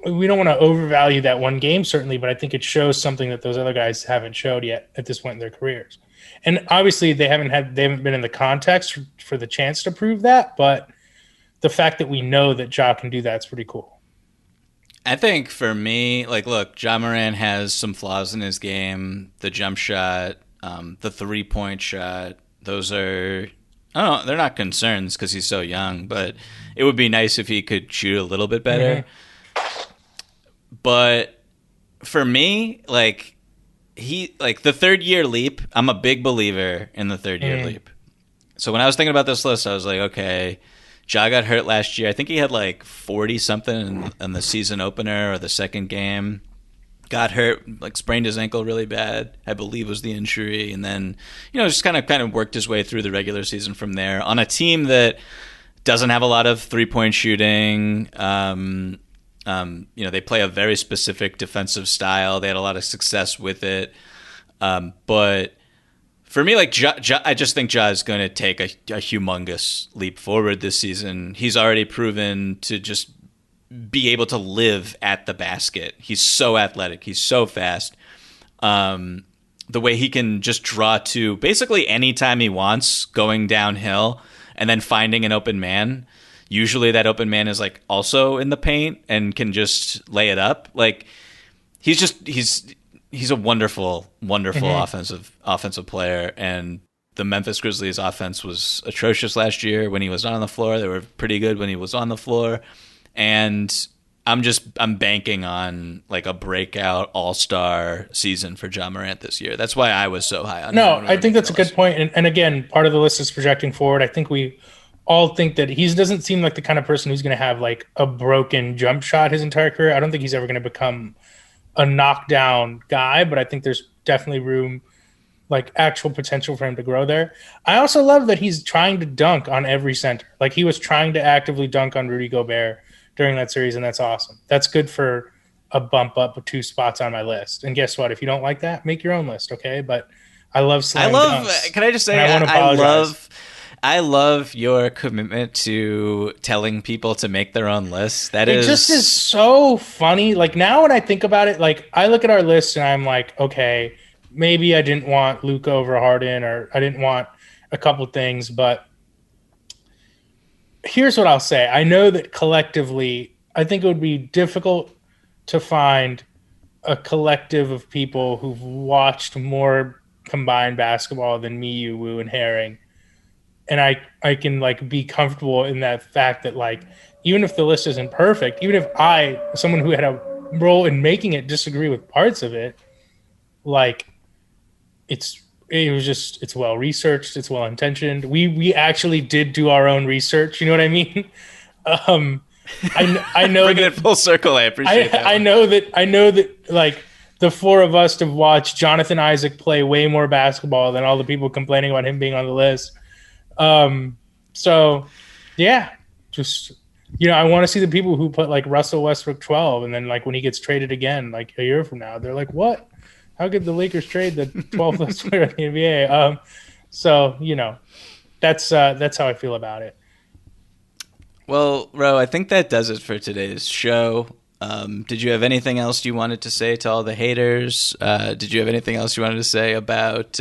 we don't want to overvalue that one game, certainly, but I think it shows something that those other guys haven't showed yet at this point in their careers. And obviously they haven't been in the context for the chance to prove that, but the fact that we know that Ja can do that's pretty cool. I think for me, look, Ja Morant has some flaws in his game. The jump shot, the 3-point shot, those are, I don't know, they're not concerns because he's so young, but it would be nice if he could shoot a little bit better. But for me, the third-year leap, I'm a big believer in the third-year leap. So when I was thinking about this list, I was like, okay, Ja got hurt last year. I think he had 40-something in the season opener or the second game. Got hurt, sprained his ankle really bad, I believe was the injury. And then, just kind of worked his way through the regular season from there on a team that doesn't have a lot of three-point shooting. They play a very specific defensive style. They had a lot of success with it. But for me, I just think Ja is going to take a humongous leap forward this season. He's already proven to just be able to live at the basket. He's so athletic. He's so fast. The way he can just draw to basically any time he wants, going downhill and then finding an open man. Usually that open man is also in the paint and can just lay it up. He's a wonderful offensive player, and the Memphis Grizzlies offense was atrocious last year when he was not on the floor. They were pretty good when he was on the floor, and I'm banking on a breakout all-star season for Ja Morant this year. That's why I was so high on him. No, I think that's a good point. And again, part of the list is projecting forward. I think we all think that he doesn't seem like the kind of person who's going to have a broken jump shot his entire career. I don't think he's ever going to become a knockdown guy, but I think there's definitely room, actual potential for him to grow there. I also love that he's trying to dunk on every center. He was trying to actively dunk on Rudy Gobert during that series, and that's awesome. That's good for a bump up of 2 spots on my list. And guess what? If you don't like that, make your own list, okay? But I love dunks. Can I just say, I love your commitment to telling people to make their own lists. It just is so funny. Now when I think about it, I look at our list and I'm like, okay, maybe I didn't want Luka over Harden, or I didn't want a couple things, but here's what I'll say. I know that collectively, I think it would be difficult to find a collective of people who've watched more combined basketball than me, you, Woo, and Herring. And I can be comfortable in that fact that even if the list isn't perfect, even if I, someone who had a role in making it, disagree with parts of it, it's well researched, it's well intentioned. We actually did do our own research. You know what I mean? I know bringing it full circle. I appreciate that. I know that the four of us to watch Jonathan Isaac play way more basketball than all the people complaining about him being on the list. So, yeah, just, I want to see the people who put like Russell Westbrook 12, and then like when he gets traded again, like a year from now, they're like, what? How could the Lakers trade the 12th best player in the NBA? So, that's how I feel about it. Well, Ro, I think that does it for today's show. Did you have anything else you wanted to say to all the haters? Did you have anything else you wanted to say about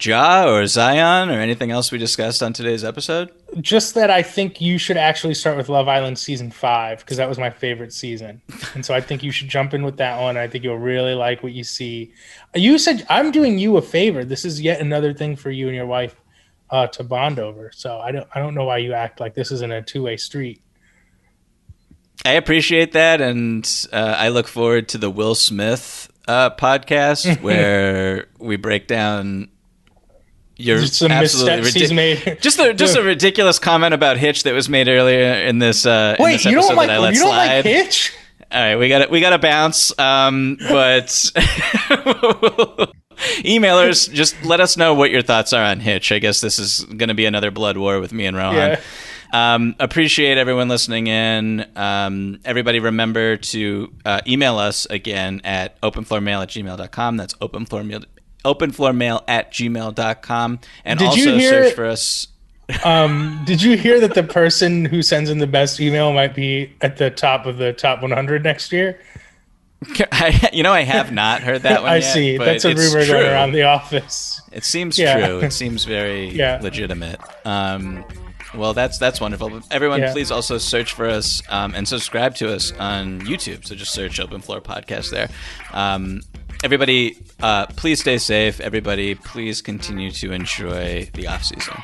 Ja or Zion or anything else we discussed on today's episode? Just that I think you should actually start with Love Island season 5 because that was my favorite season. And so I think you should jump in with that one. I think you'll really like what you see. You said I'm doing you a favor. This is yet another thing for you and your wife to bond over. So I don't know why you act like this isn't a two-way street. I appreciate that, and I look forward to the Will Smith podcast where we break down your absolutely just a ridiculous comment about Hitch that was made earlier in this. Wait, in this you don't like that I let you don't slide. like Hitch? All right, we got to bounce. But emailers, just let us know what your thoughts are on Hitch. I guess this is going to be another blood war with me and Rohan. Yeah. Appreciate everyone listening in. Everybody remember to email us again at openfloormail@gmail.com. That's openfloormail@gmail.com. And also search for us. Did you hear that the person who sends in the best email might be at the top of the top 100 next year? I have not heard that one I yet. See. That's a rumor going around the office. It seems true. It seems very legitimate. Well, that's wonderful. Everyone, please also search for us and subscribe to us on YouTube. So just search Open Floor Podcast there. Everybody, please stay safe. Everybody, please continue to enjoy the off season.